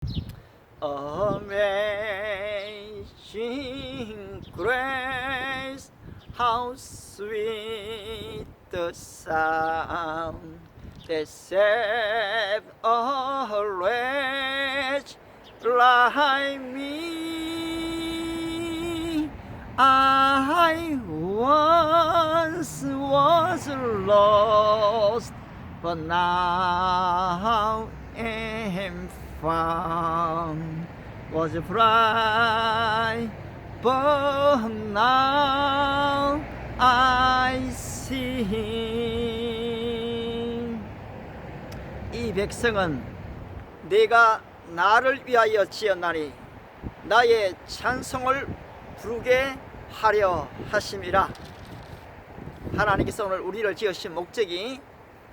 Amazing grace, how sweet the sound that saved a wretch like me. I once was lost, but now am found. Was blind, but now I see. 이 백성은 내가 나를 위하여 지었나니 나의 찬송을 부르게 하려 하심이라. 하나님께서 오늘 우리를 지으신 목적이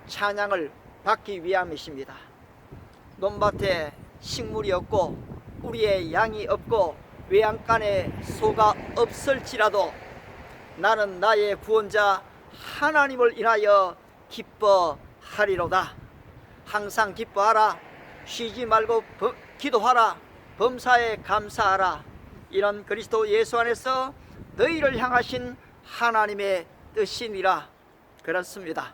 찬양을 받기 위함이십니다. 논밭에 식물이 없고 우리의 양이 없고 외양간에 소가 없을지라도 나는 나의 구원자 하나님을 인하여 기뻐하리로다. 항상 기뻐하라. 쉬지 말고 기도하라. 범사에 감사하라. 이런 그리스도 예수 안에서 너희를 향하신 하나님의 뜻이니라. 그렇습니다.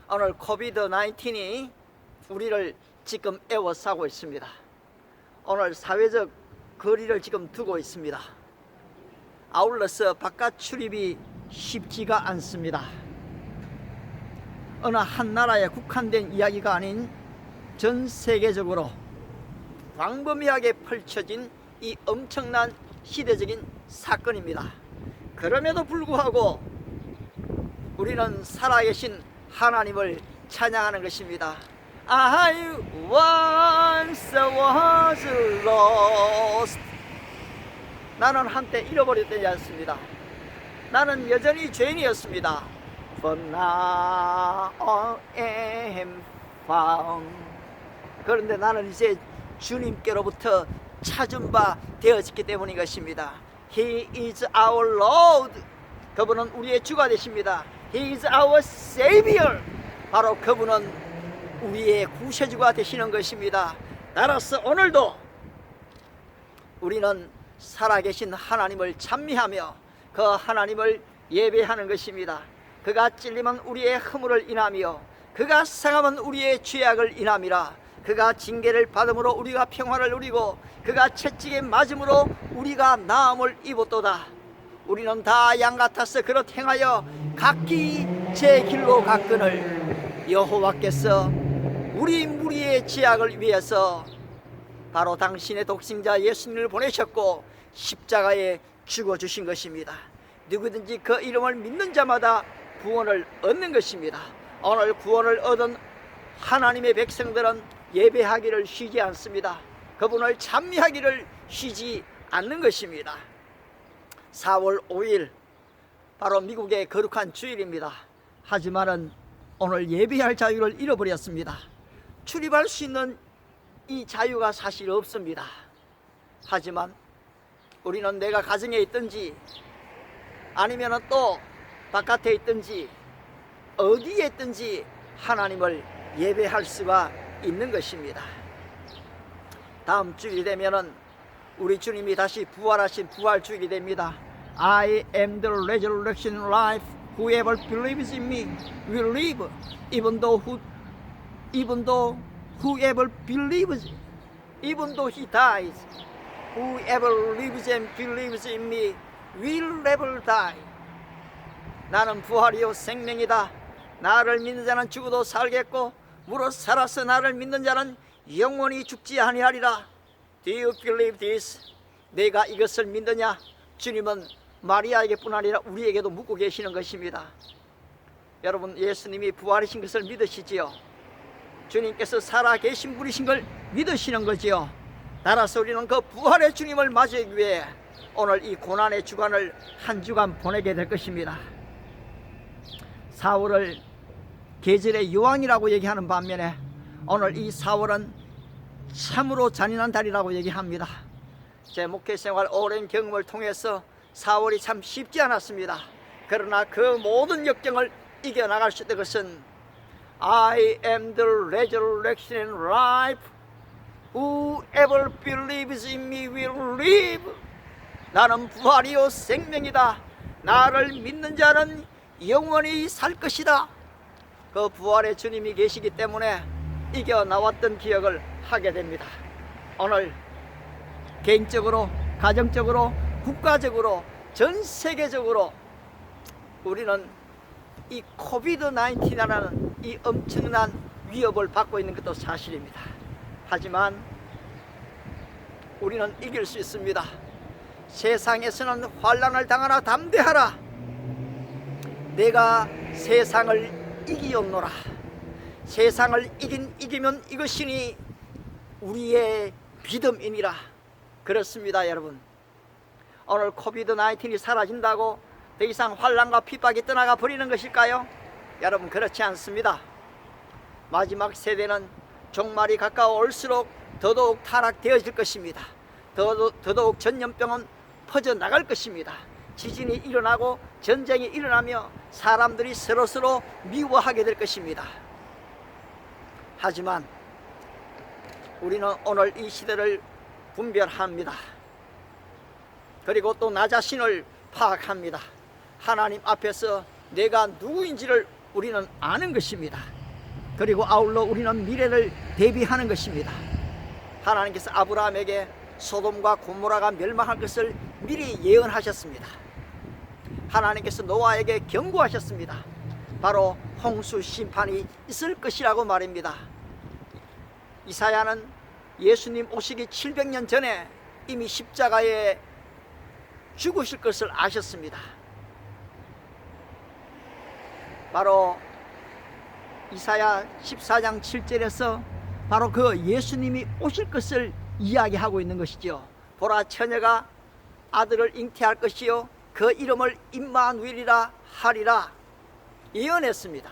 오늘 코비드-19이 우리를 지금 애워싸고 있습니다. 오늘 사회적 거리를 지금 두고 있습니다. 아울러서 바깥 출입이 쉽지가 않습니다. 어느 한 나라에 국한된 이야기가 아닌 전 세계적으로 광범위하게 펼쳐진 이 엄청난 시대적인 사건입니다. 그럼에도 불구하고 우리는 살아계신 하나님을 찬양하는 것입니다. I once was lost. 나는 한때 잃어버렸지 않습니다. 나는 여전히 죄인이었습니다. But now am found. 그런데 나는 이제 주님께로부터 찾은 바 되어졌기 때문인 것입니다. He is our Lord. 그분은 우리의 주가 되십니다. He is our Savior. 바로 그분은 우리의 구세주가 되시는 것입니다. 따라서 오늘도 우리는 살아계신 하나님을 찬미하며 그 하나님을 예배하는 것입니다. 그가 찔림은 우리의 허물을 인하며 그가 상함은 우리의 죄악을 인함이라. 그가 징계를 받음으로 우리가 평화를 누리고 그가 채찍에 맞음으로 우리가 나음을 입었도다. 우리는 다 양같아서 그렇 행하여 각기 제 길로 갔거늘 여호와께서 우리 무리의 죄악을 위해서 바로 당신의 독생자 예수님을 보내셨고 십자가에 죽어주신 것입니다. 누구든지 그 이름을 믿는 자마다 구원을 얻는 것입니다. 오늘 구원을 얻은 하나님의 백성들은 예배하기를 쉬지 않습니다. 그분을 찬미하기를 쉬지 않는 것입니다. 4월 5일 바로 미국의 거룩한 주일입니다. 하지만은 오늘 예배할 자유를 잃어버렸습니다. 출입할 수 있는 이 자유가 사실 없습니다. 하지만 우리는 내가 가정에 있든지 아니면 또 바깥에 있든지 어디에 있든지 하나님을 예배할 수가 있는 것입니다. 다음 주일이 되면은 우리 주님이 다시 부활하신 부활주일이 됩니다. I am the resurrection life. Whoever believes in me will live, even though whoever believes, even though he dies. Whoever lives and believes in me will never die. 나는 부활이요 생명이다. 나를 믿는 자는 죽어도 살겠고 무릇 살아서 나를 믿는 자는 영원히 죽지 아니하리라. Do you believe this? 내가 이것을 믿느냐? 주님은 마리아에게뿐 아니라 우리에게도 묻고 계시는 것입니다. 여러분, 예수님이 부활하신 것을 믿으시지요? 주님께서 살아계신 분이신 걸 믿으시는 거지요? 따라서 우리는 그 부활의 주님을 맞이하기 위해 오늘 이 고난의 주간을 한 주간 보내게 될 것입니다. 4월을 계절의 여왕이라고 얘기하는 반면에 오늘 이 4월은 참으로 잔인한 달이라고 얘기합니다. 제 목회 생활 오랜 경험을 통해서 4월이 참 쉽지 않았습니다. 그러나 그 모든 역경을 이겨나갈 수 있는 것은 I am the resurrection and life. Whoever believes in me will live. 나는 부활이요 생명이다. 나를 믿는 자는 영원히 살 것이다. 그 부활의 주님이 계시기 때문에 이겨나왔던 기억을 하게 됩니다. 오늘 개인적으로, 가정적으로, 국가적으로, 전 세계적으로 우리는 이 코비드-19이라는 이 엄청난 위협을 받고 있는 것도 사실입니다. 하지만 우리는 이길 수 있습니다. 세상에서는 환난을 당하나 담대하라. 내가 세상을 이기었노라. 세상을 이기면 이것이니 우리의 믿음이니라. 그렇습니다, 여러분. 오늘 코비드-19이 사라진다고 더 이상 환난과 핍박이 떠나가 버리는 것일까요? 여러분, 그렇지 않습니다. 마지막 세대는 종말이 가까워 올수록 더더욱 타락되어질 것입니다. 더더욱 전염병은 퍼져나갈 것입니다. 지진이 일어나고 전쟁이 일어나며 사람들이 서로서로 미워하게 될 것입니다. 하지만 우리는 오늘 이 시대를 분별합니다. 그리고 또 나 자신을 파악합니다. 하나님 앞에서 내가 누구인지를 우리는 아는 것입니다. 그리고 아울러 우리는 미래를 대비하는 것입니다. 하나님께서 아브라함에게 소돔과 고모라가 멸망할 것을 미리 예언하셨습니다. 하나님께서 노아에게 경고하셨습니다. 바로 홍수 심판이 있을 것이라고 말입니다. 이사야는 예수님 오시기 700년 전에 이미 십자가에 죽으실 것을 아셨습니다. 바로 이사야 14장 7절에서 바로 그 예수님이 오실 것을 이야기하고 있는 것이죠. 보라, 처녀가 아들을 잉태할 것이요 그 이름을 임마누엘이라 하리라 예언했습니다.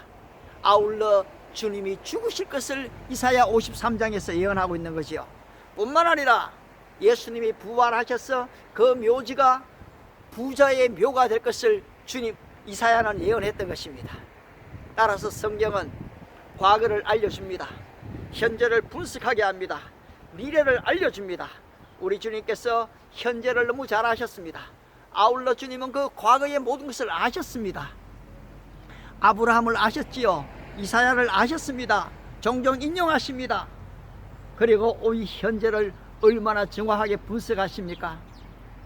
아울러 주님이 죽으실 것을 이사야 53장에서 예언하고 있는 것이요. 뿐만 아니라 예수님이 부활하셔서 그 묘지가 부자의 묘가 될 것을 주님 이사야는 예언했던 것입니다. 따라서 성경은 과거를 알려줍니다. 현재를 분석하게 합니다. 미래를 알려줍니다. 우리 주님께서 현재를 너무 잘 아셨습니다. 아울러 주님은 그 과거의 모든 것을 아셨습니다. 아브라함을 아셨지요. 이사야를 아셨습니다. 종종 인용하십니다. 그리고 이 현재를 얼마나 정확하게 분석하십니까?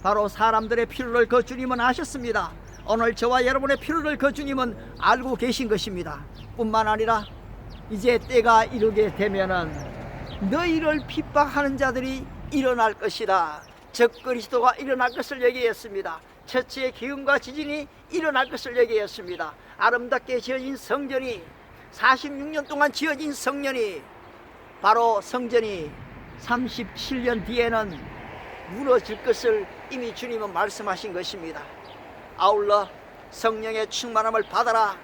바로 사람들의 필요를 그 주님은 아셨습니다. 오늘 저와 여러분의 필요를 그 주님은 알고 계신 것입니다. 뿐만 아니라 이제 때가 이르게 되면은 너희를 핍박하는 자들이 일어날 것이다. 적그리스도가 일어날 것을 얘기했습니다. 처치의 기근과 지진이 일어날 것을 얘기했습니다. 아름답게 지어진 성전이 46년 동안 지어진 성전이 바로 성전이 37년 뒤에는 무너질 것을 이미 주님은 말씀하신 것입니다. 아울러 성령의 충만함을 받아라.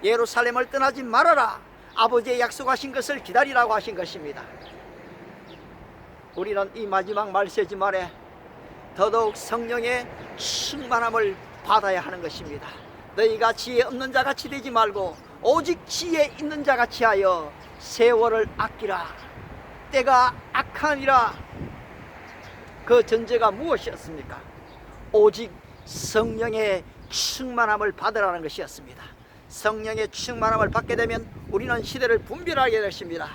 예루살렘을 떠나지 말아라. 아버지의 약속하신 것을 기다리라고 하신 것입니다. 우리는 이 마지막 말세지 말에 더더욱 성령의 충만함을 받아야 하는 것입니다. 너희가 지혜 없는 자같이 되지 말고 오직 지혜 있는 자같이 하여 세월을 아끼라. 때가 악하니라. 그 전제가 무엇이었습니까? 오직 성령의 충만함을 받으라는 것이었습니다. 성령의 충만함을 받게 되면 우리는 시대를 분별하게 되십니다.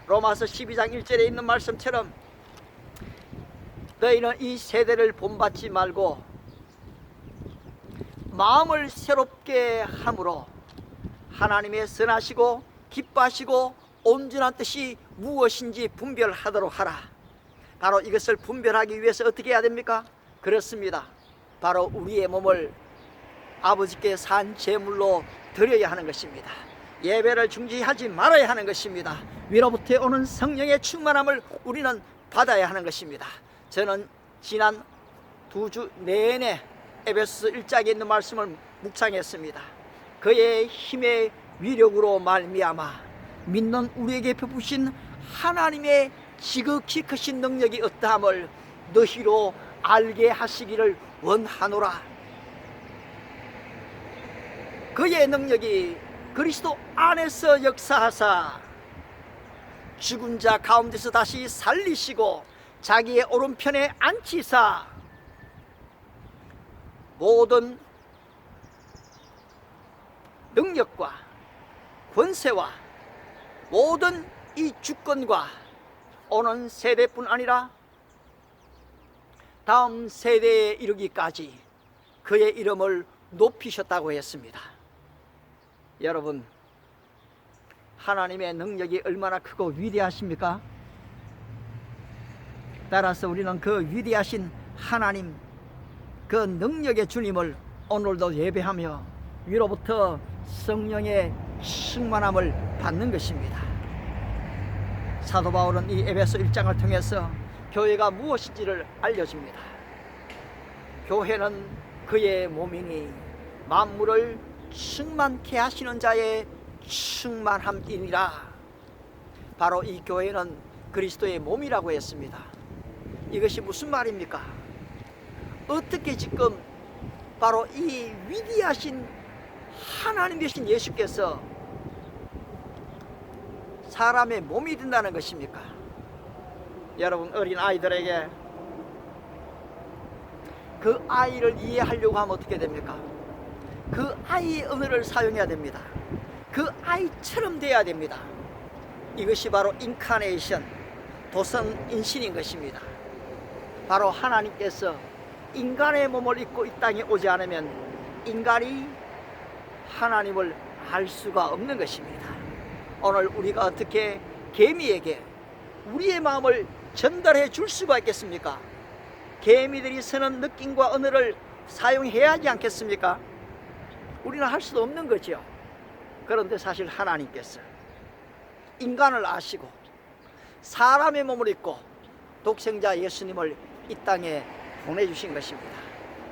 로마서 12장 1절에 있는 말씀처럼 너희는 이 세대를 본받지 말고 마음을 새롭게 함으로 하나님의 선하시고 기뻐하시고 온전한 뜻이 무엇인지 분별하도록 하라. 바로 이것을 분별하기 위해서 어떻게 해야 됩니까? 그렇습니다. 바로 우리의 몸을 아버지께 산 제물로 드려야 하는 것입니다. 예배를 중지하지 말아야 하는 것입니다. 위로부터 오는 성령의 충만함을 우리는 받아야 하는 것입니다. 저는 지난 2주 내내 에베소서 1장에 있는 말씀을 묵상했습니다. 그의 힘의 위력으로 말미암아 믿는 우리에게 베푸신 하나님의 지극히 크신 능력이 어떠함을 너희로 알게 하시기를 원하노라. 그의 능력이 그리스도 안에서 역사하사 죽은 자 가운데서 다시 살리시고 자기의 오른편에 앉히사 모든 능력과 권세와 모든 이 주권과 오는 세대뿐 아니라 다음 세대에 이르기까지 그의 이름을 높이셨다고 했습니다. 여러분, 하나님의 능력이 얼마나 크고 위대하십니까? 따라서 우리는 그 위대하신 하나님, 그 능력의 주님을 오늘도 예배하며 위로부터 성령의 충만함을 받는 것입니다. 사도 바울은 이 에베소 1장을 통해서 교회가 무엇인지를 알려줍니다. 교회는 그의 몸이니 만물을 충만케 하시는 자의 충만함이니라. 바로 이 교회는 그리스도의 몸이라고 했습니다. 이것이 무슨 말입니까? 어떻게 지금 바로 이 위대하신 하나님 되신 예수께서 사람의 몸이 된다는 것입니까? 여러분, 어린 아이들에게 그 아이를 이해하려고 하면 어떻게 됩니까? 그 아이의 언어를 사용해야 됩니다. 그 아이처럼 돼야 됩니다. 이것이 바로 인카네이션, 도성인신인 것입니다. 바로 하나님께서 인간의 몸을 입고 이 땅에 오지 않으면 인간이 하나님을 알 수가 없는 것입니다. 오늘 우리가 어떻게 개미에게 우리의 마음을 전달해 줄 수가 있겠습니까? 개미들이 쓰는 느낌과 언어를 사용해야 하지 않겠습니까? 우리는 할 수도 없는 거죠. 그런데 사실 하나님께서 인간을 아시고 사람의 몸을 입고 독생자 예수님을 이 땅에 보내주신 것입니다.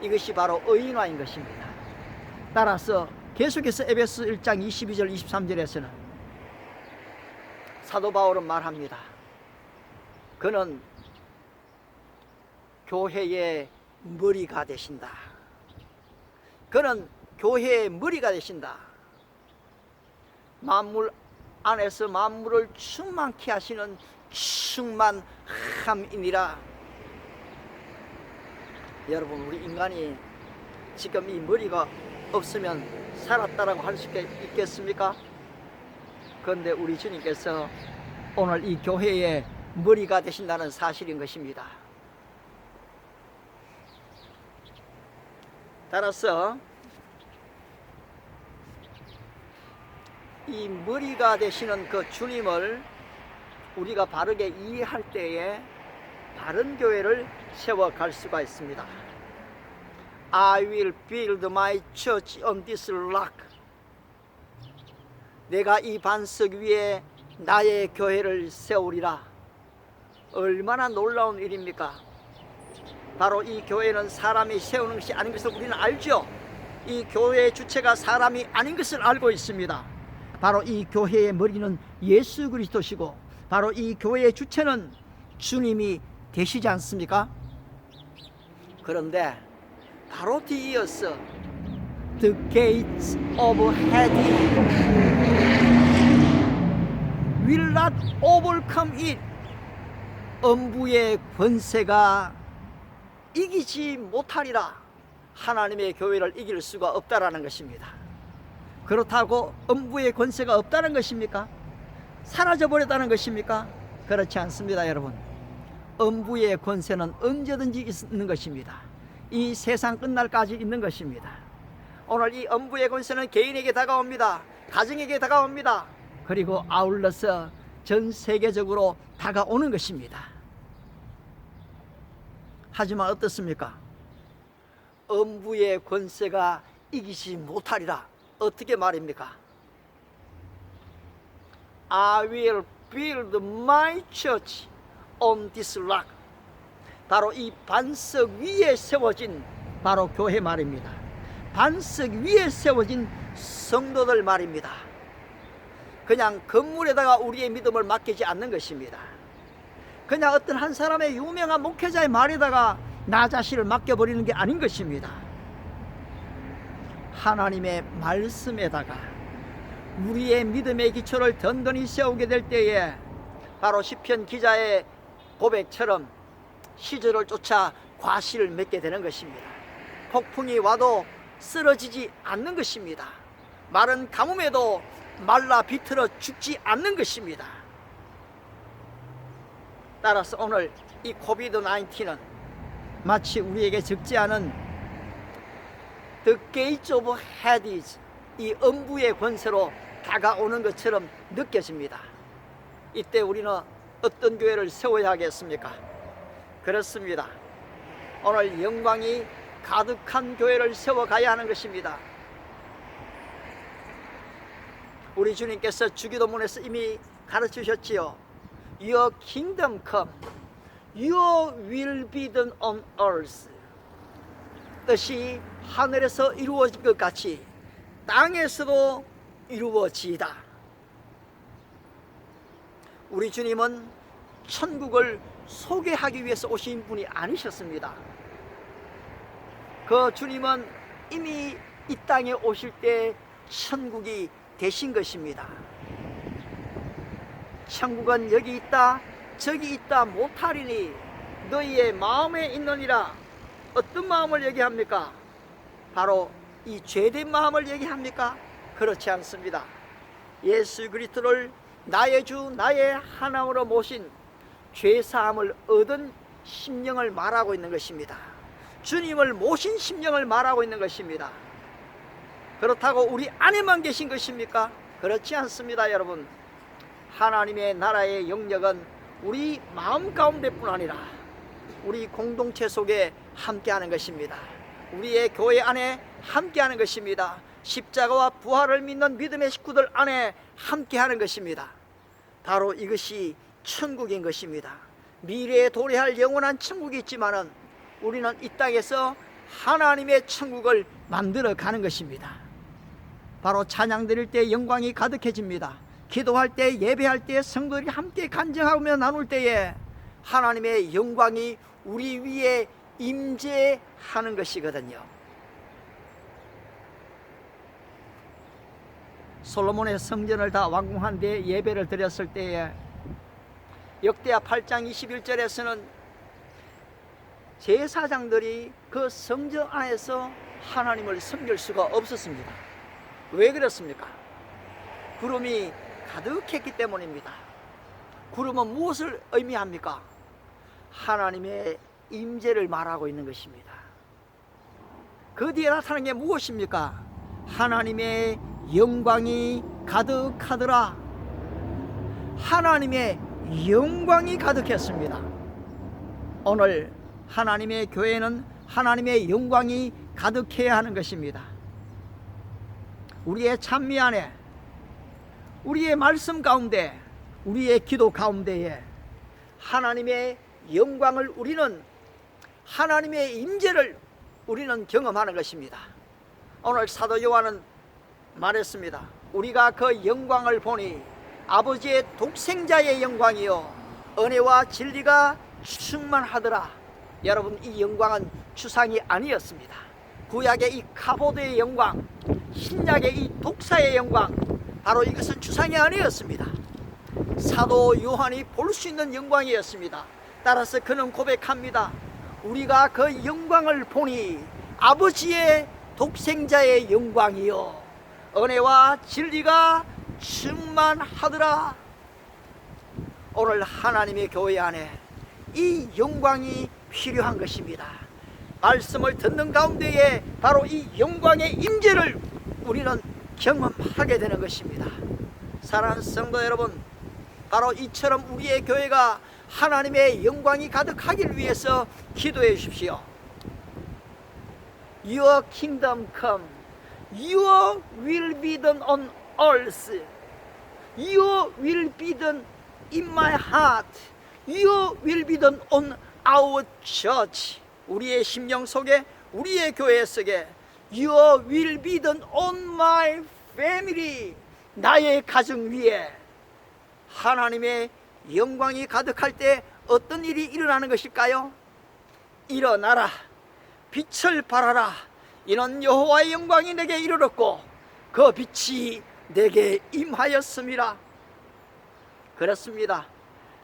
이것이 바로 의인화인 것입니다. 따라서 계속해서 에베소 1장 22절 23절에서는 사도 바울은 말합니다. 그는 교회의 머리가 되신다. 그는 교회의 머리가 되신다. 만물 안에서 만물을 충만케 하시는 충만함이니라. 여러분, 우리 인간이 지금 이 머리가 없으면 살았다라고 할 수 있겠습니까? 그런데 우리 주님께서 오늘 이 교회의 머리가 되신다는 사실인 것입니다. 따라서 이 머리가 되시는 그 주님을 우리가 바르게 이해할 때에 바른 교회를 세워갈 수가 있습니다. I will build my church on this rock. 내가 이 반석 위에 나의 교회를 세우리라. 얼마나 놀라운 일입니까? 바로 이 교회는 사람이 세우는 것이 아닌 것을 우리는 알죠. 이 교회의 주체가 사람이 아닌 것을 알고 있습니다. 바로 이 교회의 머리는 예수 그리스도시고 바로 이 교회의 주체는 주님이 되시지 않습니까? 그런데 바로 뒤이어서 The gates of Hades will not overcome it. 엄부의 권세가 이기지 못하리라. 하나님의 교회를 이길 수가 없다라는 것입니다. 그렇다고 엄부의 권세가 없다는 것입니까? 사라져버렸다는 것입니까? 그렇지 않습니다, 여러분. 엄부의 권세는 언제든지 있는 것입니다. 이 세상 끝날까지 있는 것입니다. 오늘 이 엄부의 권세는 개인에게 다가옵니다. 가정에게 다가옵니다. 그리고 아울러서 전 세계적으로 다가오는 것입니다. 하지만 어떻습니까? 엄부의 권세가 이기지 못하리라. 어떻게 말입니까? I will build my church on this rock. 바로 이 반석 위에 세워진 바로 교회 말입니다. 반석 위에 세워진 성도들 말입니다. 그냥 건물에다가 우리의 믿음을 맡기지 않는 것입니다. 그냥 어떤 한 사람의 유명한 목회자의 말에다가 나 자신을 맡겨버리는 게 아닌 것입니다. 하나님의 말씀에다가 우리의 믿음의 기초를 든든히 세우게 될 때에 바로 시편 기자의 고백처럼 시절을 쫓아 과실을 맺게 되는 것입니다. 폭풍이 와도 쓰러지지 않는 것입니다. 마른 가뭄에도 말라 비틀어 죽지 않는 것입니다. 따라서 오늘 이 코비드 19는 마치 우리에게 적지 않은 The Gates of Hades, 이 음부의 권세로 다가오는 것처럼 느껴집니다. 이때 우리는 어떤 교회를 세워야 하겠습니까? 그렇습니다. 오늘 영광이 가득한 교회를 세워가야 하는 것입니다. 우리 주님께서 주기도문에서 이미 가르치셨지요. Your kingdom come, your will be done on earth. 뜻이 하늘에서 이루어질 것 같이 땅에서도 이루어지이다. 우리 주님은 천국을 소개하기 위해서 오신 분이 아니셨습니다. 그 주님은 이미 이 땅에 오실 때 천국이 되신 것입니다. 천국은 여기 있다 저기 있다 못하리니 너희의 마음에 있느니라. 어떤 마음을 얘기합니까? 바로 이 죄된 마음을 얘기합니까? 그렇지 않습니다. 예수 그리스도를 나의 주 나의 하나님으로 모신 죄사함을 얻은 심령을 말하고 있는 것입니다. 주님을 모신 심령을 말하고 있는 것입니다. 그렇다고 우리 안에만 계신 것입니까? 그렇지 않습니다. 여러분, 하나님의 나라의 영역은 우리 마음 가운데뿐 아니라 우리 공동체 속에 함께하는 것입니다. 우리의 교회 안에 함께하는 것입니다. 십자가와 부활을 믿는 믿음의 식구들 안에 함께하는 것입니다. 바로 이것이 천국인 것입니다. 미래에 도래할 영원한 천국이 있지만은 우리는 이 땅에서 하나님의 천국을 만들어 가는 것입니다. 바로 찬양 드릴 때 영광이 가득해집니다. 기도할 때, 예배할 때, 성도들이 함께 간증하며 나눌 때에 하나님의 영광이 우리 위에 임재하는 것이거든요. 솔로몬의 성전을 다 완공한 뒤에 예배를 드렸을 때에 역대하 8장 21절에서는 제사장들이 그 성전 안에서 하나님을 섬길 수가 없었습니다. 왜 그렇습니까? 구름이 가득했기 때문입니다. 구름은 무엇을 의미합니까? 하나님의 임재를 말하고 있는 것입니다. 그 뒤에 나타나는 게 무엇입니까? 하나님의 영광이 가득하더라. 하나님의 영광이 가득했습니다. 오늘 하나님의 교회는 하나님의 영광이 가득해야 하는 것입니다. 우리의 찬미 안에, 우리의 말씀 가운데, 우리의 기도 가운데에 하나님의 영광을 우리는, 하나님의 임재를 우리는 경험하는 것입니다. 오늘 사도 요한은 말했습니다. 우리가 그 영광을 보니 아버지의 독생자의 영광이요 은혜와 진리가 충만하더라. 여러분, 이 영광은 추상이 아니었습니다. 구약의 이 카보드의 영광, 신약의 이 독사의 영광, 바로 이것은 추상이 아니었습니다. 사도 요한이 볼 수 있는 영광이었습니다. 따라서 그는 고백합니다. 우리가 그 영광을 보니 아버지의 독생자의 영광이요 은혜와 진리가 충만하더라. 오늘 하나님의 교회 안에 이 영광이 필요한 것입니다. 말씀을 듣는 가운데에 바로 이 영광의 임재를 우리는 경험하게 되는 것입니다. 사랑하는 성도 여러분, 바로 이처럼 우리의 교회가 하나님의 영광이 가득하기를 위해서 기도해 주십시오. Your kingdom come, your will be done on earth, your will be done in my heart, your will be done on our church. 우리의 심령 속에, 우리의 교회 속에 Your will be done on my family, 나의 가정 위에 하나님의 영광이 가득할 때 어떤 일이 일어나는 것일까요? 일어나라, 빛을 발하라. 이는 여호와의 영광이 내게 이르렀고 그 빛이 내게 임하였습니다. 그렇습니다.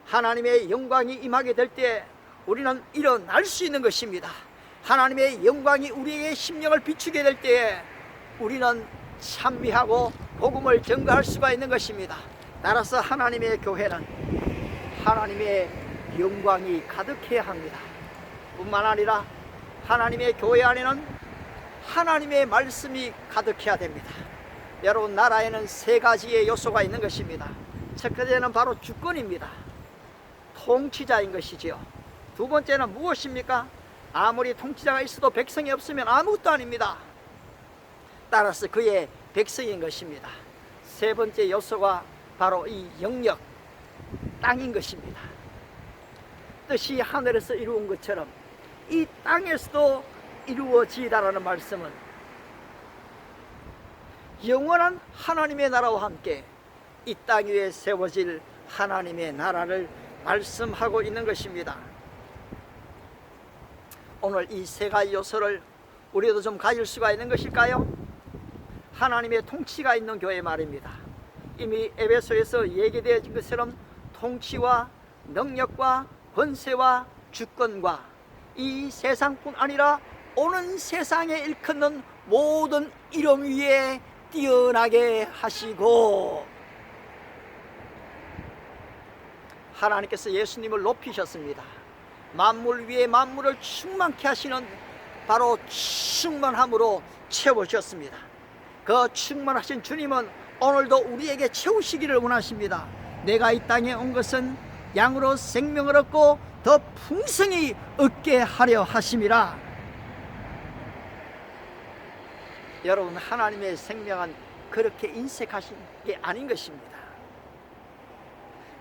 하나님의 영광이 임하게 될 때 우리는 일어날 수 있는 것입니다. 하나님의 영광이 우리에게 심령을 비추게 될 때에 우리는 찬미하고 복음을 전가할 수가 있는 것입니다. 따라서 하나님의 교회는 하나님의 영광이 가득해야 합니다. 뿐만 아니라 하나님의 교회 안에는 하나님의 말씀이 가득해야 됩니다. 여러분, 나라에는 세 가지의 요소가 있는 것입니다. 첫 번째는 바로 주권입니다. 통치자인 것이지요. 두 번째는 무엇입니까? 아무리 통치자가 있어도 백성이 없으면 아무것도 아닙니다. 따라서 그의 백성인 것입니다. 세 번째 요소가 바로 이 영역, 땅인 것입니다. 뜻이 하늘에서 이루어진 것처럼 이 땅에서도 이루어지다라는 말씀은 영원한 하나님의 나라와 함께 이 땅 위에 세워질 하나님의 나라를 말씀하고 있는 것입니다. 오늘 이 세 가지 요소를 우리도 좀 가질 수가 있는 것일까요? 하나님의 통치가 있는 교회 말입니다. 이미 에베소에서 얘기되어진 것처럼 통치와 능력과 권세와 주권과 이 세상뿐 아니라 오는 세상에 일컫는 모든 이름 위에 뛰어나게 하시고, 하나님께서 예수님을 높이셨습니다. 만물 위에 만물을 충만케 하시는 바로 충만함으로 채워주셨습니다. 그 충만하신 주님은 오늘도 우리에게 채우시기를 원하십니다. 내가 이 땅에 온 것은 양으로 생명을 얻고 더 풍성히 얻게 하려 하심이라. 여러분, 하나님의 생명은 그렇게 인색하신 게 아닌 것입니다.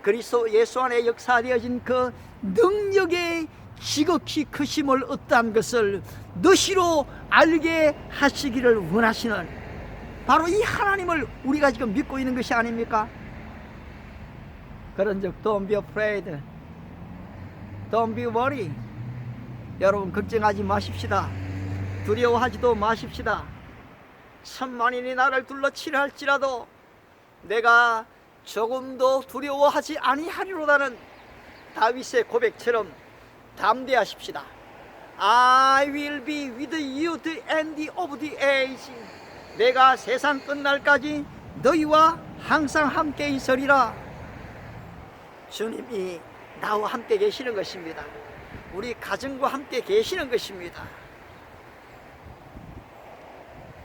그리스도 예수 안에 역사되어진 그 능력의 지극히 크심을 얻다는 것을 너시로 알게 하시기를 원하시는 바로 이 하나님을 우리가 지금 믿고 있는 것이 아닙니까? 그런 적 Don't be afraid, Don't be worried. 여러분, 걱정하지 마십시다. 두려워하지도 마십시다. 천만인이 나를 둘러치려 할지라도 내가 조금도 두려워하지 아니하리로다는 다윗의 고백처럼 담대하십시다. I will be with you to the end of the age. 내가 세상 끝날까지 너희와 항상 함께 있으리라. 주님이 나와 함께 계시는 것입니다. 우리 가정과 함께 계시는 것입니다.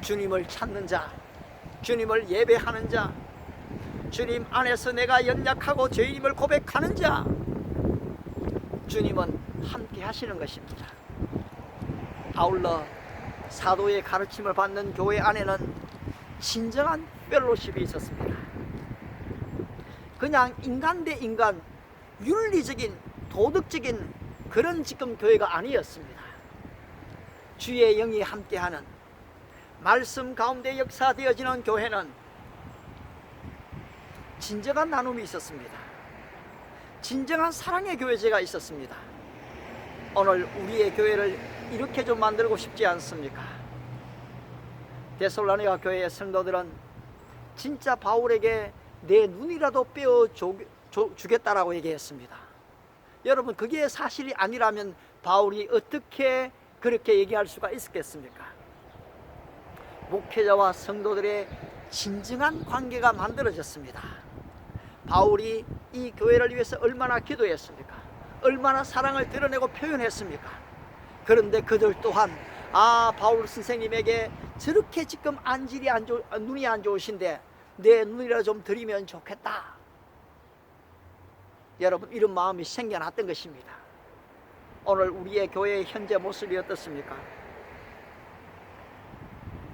주님을 찾는 자, 주님을 예배하는 자, 주님 안에서 내가 연약하고 죄인임을 고백하는 자, 주님은 함께 하시는 것입니다. 아울러 사도의 가르침을 받는 교회 안에는 진정한 펠로십이 있었습니다. 그냥 인간 대 인간, 윤리적인 도덕적인 그런 지금 교회가 아니었습니다. 주의 영이 함께하는 말씀 가운데 역사되어지는 교회는 진정한 나눔이 있었습니다. 진정한 사랑의 교회제가 있었습니다. 오늘 우리의 교회를 이렇게 좀 만들고 싶지 않습니까? 데살로니가 교회의 성도들은 진짜 바울에게 내 눈이라도 빼어 주겠다라고 얘기했습니다. 여러분, 그게 사실이 아니라면 바울이 어떻게 그렇게 얘기할 수가 있었겠습니까? 목회자와 성도들의 진정한 관계가 만들어졌습니다. 바울이 이 교회를 위해서 얼마나 기도했습니까? 얼마나 사랑을 드러내고 표현했습니까? 그런데 그들 또한 바울 선생님에게 저렇게 지금 눈이 안 좋으신데 내 눈이라 좀 드리면 좋겠다. 여러분, 이런 마음이 생겨났던 것입니다. 오늘 우리의 교회의 현재 모습이 어떻습니까?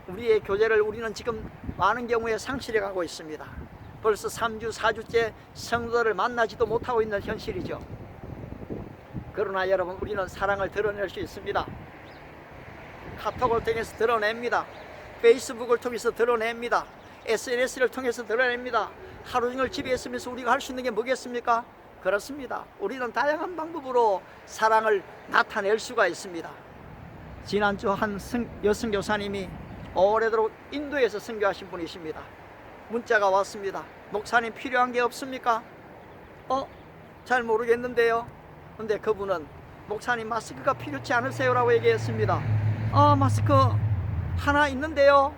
우리의 교제를 우리는 지금 많은 경우에 상실해 가고 있습니다. 벌써 3주 4주째 성도들을 만나지도 못하고 있는 현실이죠. 그러나 여러분, 우리는 사랑을 드러낼 수 있습니다. 카톡을 통해서 드러냅니다. 페이스북을 통해서 드러냅니다. SNS를 통해서 드러냅니다. 하루 종일 집에 있으면서 우리가 할 수 있는 게 뭐겠습니까? 그렇습니다. 우리는 다양한 방법으로 사랑을 나타낼 수가 있습니다. 지난주 한 여성 교사님이 오래도록 인도에서 선교하신 분이십니다. 문자가 왔습니다. 목사님, 필요한 게 없습니까? 잘 모르겠는데요. 근데 그분은 목사님 마스크가 필요치 않으세요? 라고 얘기했습니다. 마스크 하나 있는데요.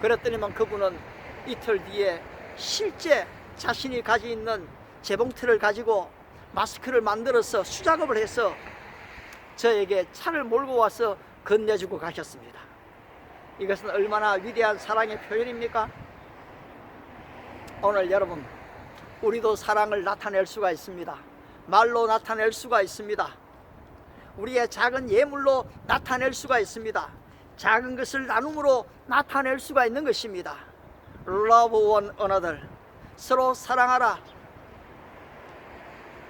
그랬더니만 그분은 이틀 뒤에 실제 자신이 가지고 있는 재봉틀을 가지고 마스크를 만들어서 수작업을 해서 저에게 차를 몰고 와서 건네주고 가셨습니다. 이것은 얼마나 위대한 사랑의 표현입니까? 오늘 여러분, 우리도 사랑을 나타낼 수가 있습니다. 말로 나타낼 수가 있습니다. 우리의 작은 예물로 나타낼 수가 있습니다. 작은 것을 나눔으로 나타낼 수가 있는 것입니다. Love one another. 서로 사랑하라.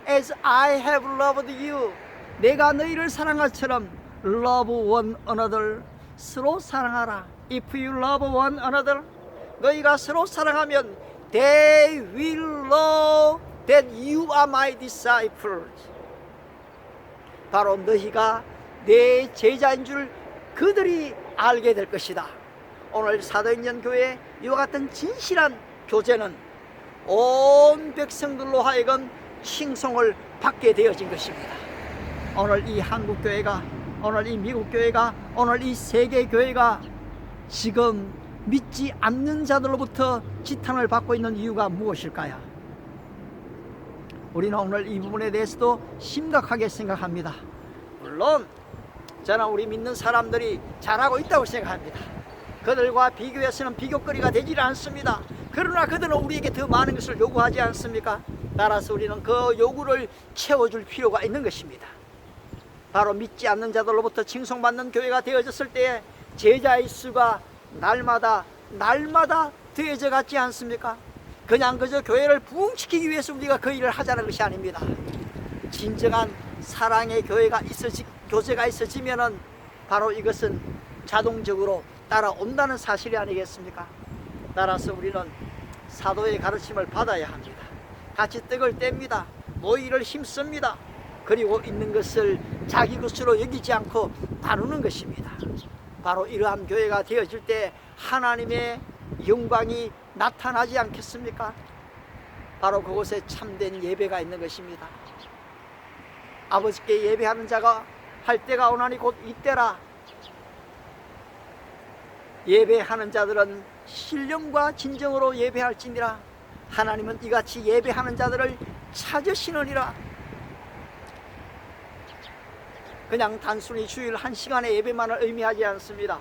As I have loved you. 내가 너희를 사랑한 것처럼 Love one another. 서로 사랑하라. If you love one another. 너희가 서로 사랑하면 They will know that you are my disciples. 바로 너희가 내 제자인 줄 그들이 알게 될 것이다. 오늘 사도행전 교회에 이와 같은 진실한 교제는 온 백성들로 하여금 칭송을 받게 되어진 것입니다. 오늘 이 한국 교회가, 오늘 이 미국 교회가, 오늘 이 세계 교회가 지금 믿지 않는 자들로부터 지탄을 받고 있는 이유가 무엇일까요? 우리는 오늘 이 부분에 대해서도 심각하게 생각합니다. 물론 저는 우리 믿는 사람들이 잘하고 있다고 생각합니다. 그들과 비교해서는 비교거리가 되지 않습니다. 그러나 그들은 우리에게 더 많은 것을 요구하지 않습니까? 따라서 우리는 그 요구를 채워줄 필요가 있는 것입니다. 바로 믿지 않는 자들로부터 칭송받는 교회가 되어졌을 때에 제자의 수가 날마다 더해져 갔지 않습니까? 그냥 그저 교회를 부흥시키기 위해서 우리가 그 일을 하자는 것이 아닙니다. 진정한 사랑의 교제가 있어지면은 바로 이것은 자동적으로 따라온다는 사실이 아니겠습니까? 따라서 우리는 사도의 가르침을 받아야 합니다. 같이 떡을 뗍니다. 모이를 힘씁니다. 그리고 있는 것을 자기 것으로 여기지 않고 나누는 것입니다. 바로 이러한 교회가 되어질 때 하나님의 영광이 나타나지 않겠습니까? 바로 그곳에 참된 예배가 있는 것입니다. 아버지께 예배하는 자가 할 때가 오나니 곧 이때라. 예배하는 자들은 신령과 진정으로 예배할지니라. 하나님은 이같이 예배하는 자들을 찾으시느니라. 그냥 단순히 주일 1시간의 예배만을 의미하지 않습니다.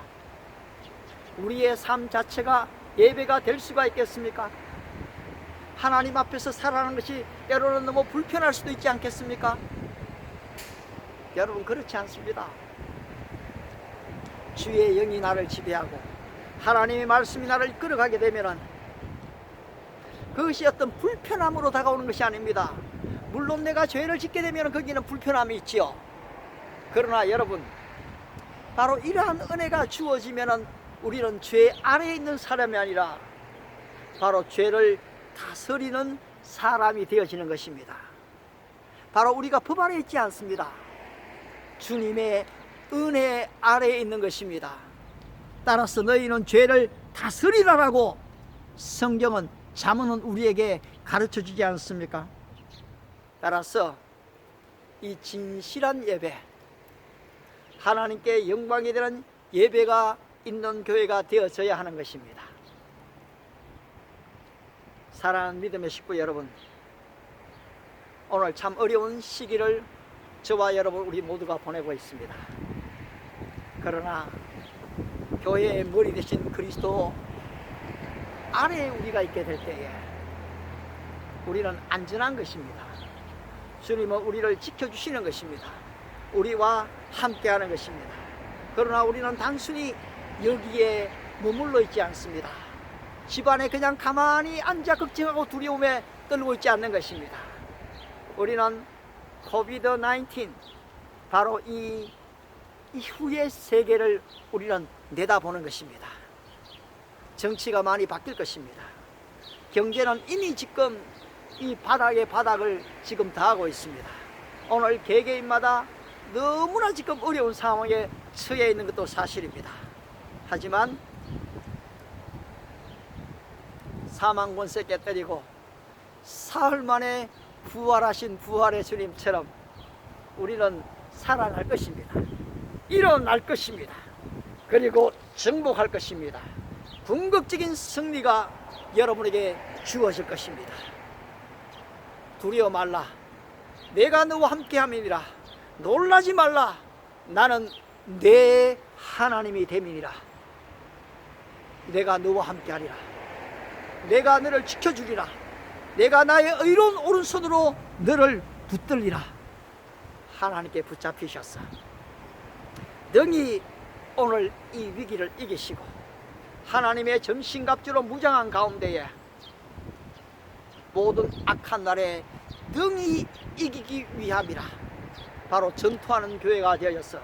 우리의 삶 자체가 예배가 될 수가 있겠습니까? 하나님 앞에서 살아가는 것이 때로는 너무 불편할 수도 있지 않겠습니까? 여러분, 그렇지 않습니다. 주의 영이 나를 지배하고 하나님의 말씀이 나를 이끌어가게 되면 그것이 어떤 불편함으로 다가오는 것이 아닙니다. 물론 내가 죄를 짓게 되면 거기는 불편함이 있지요. 그러나 여러분, 바로 이러한 은혜가 주어지면 우리는 죄 아래에 있는 사람이 아니라 바로 죄를 다스리는 사람이 되어지는 것입니다. 바로 우리가 법 아래에 있지 않습니다. 주님의 은혜 아래에 있는 것입니다. 따라서 너희는 죄를 다스리라라고 성경은, 잠언은 우리에게 가르쳐 주지 않습니까? 따라서 이 진실한 예배, 하나님께 영광이 되는 예배가 있는 교회가 되어져야 하는 것입니다. 사랑하는 믿음의 식구 여러분, 오늘 참 어려운 시기를 저와 여러분 우리 모두가 보내고 있습니다. 그러나 교회의 머리 대신 그리스도 아래에 우리가 있게 될 때에 우리는 안전한 것입니다. 주님은 우리를 지켜주시는 것입니다. 우리와 함께하는 것입니다. 그러나 우리는 단순히 여기에 머물러 있지 않습니다. 집안에 그냥 가만히 앉아 걱정하고 두려움에 떨고 있지 않는 것입니다. 우리는 코비드-19, 바로 이 이후의 세계를 우리는 내다보는 것입니다. 정치가 많이 바뀔 것입니다. 경제는 이미 지금 이 바닥의 바닥을 지금 다하고 있습니다. 오늘 개개인마다 너무나 지금 어려운 상황에 처해 있는 것도 사실입니다. 하지만 사망 권세 깨뜨리고 사흘 만에 부활하신 부활의 주님처럼 우리는 살아날 것입니다. 일어날 것입니다. 그리고 정복할 것입니다. 궁극적인 승리가 여러분에게 주어질 것입니다. 두려워 말라. 내가 너와 함께함이니라. 놀라지 말라. 나는 내 하나님이 됨이니라. 내가 너와 함께하리라. 내가 너를 지켜주리라. 내가 나의 의로운 오른손으로 너를 붙들리라. 하나님께 붙잡히셨어. 능히 오늘 이 위기를 이기시고 하나님의 전신갑주로 무장한 가운데에 모든 악한 날에 능히 이기기 위함이라. 바로 전투하는 교회가 되어서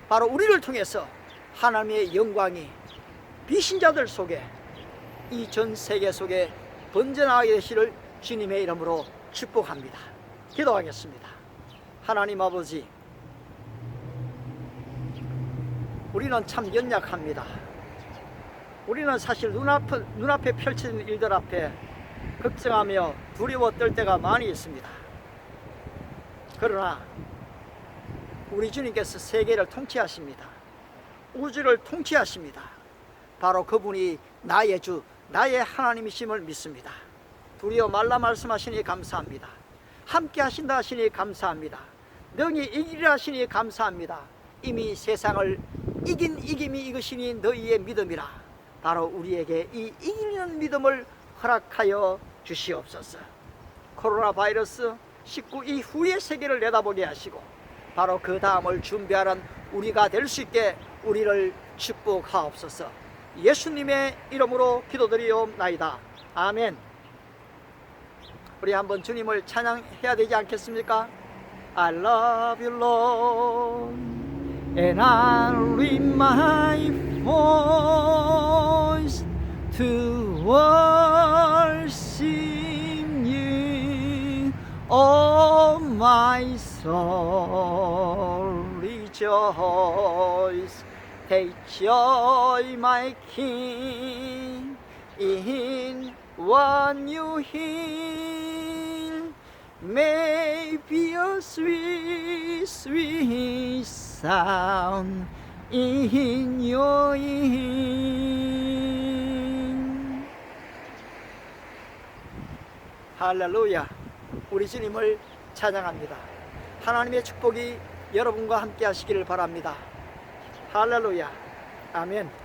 바로 우리를 통해서 하나님의 영광이 비신자들 속에 이 전 세계 속에 번져나가게 되시를 주님의 이름으로 축복합니다. 기도하겠습니다. 하나님 아버지, 우리는 참 연약합니다. 우리는 사실 눈앞에 펼쳐진 일들 앞에 걱정하며 두려워 떨 때가 많이 있습니다. 그러나 우리 주님께서 세계를 통치하십니다. 우주를 통치하십니다. 바로 그분이 나의 주, 나의 하나님이심을 믿습니다. 두려워 말라 말씀하시니 감사합니다. 함께 하신다 하시니 감사합니다. 능히 이기리라 하시니 감사합니다. 이미 세상을 이긴 이김이 이것이니 너희의 믿음이라. 바로 우리에게 이 이기는 믿음을 허락하여 주시옵소서. 코로나 바이러스 19 이후의 세계를 내다보게 하시고 바로 그 다음을 준비하는 우리가 될 수 있게 우리를 축복하옵소서. 예수님의 이름으로 기도드리옵나이다. 아멘. 우리 한번 주님을 찬양해야 되지 않겠습니까? I love you Lord and I'll lift my voice to worship you. Oh my soul rejoice. Take joy my King in what you hear. May be a sweet, sweet sound in your ear. 할렐루야. 우리 주님을 찬양합니다. 하나님의 축복이 여러분과 함께 하시기를 바랍니다. 할렐루야. 아멘.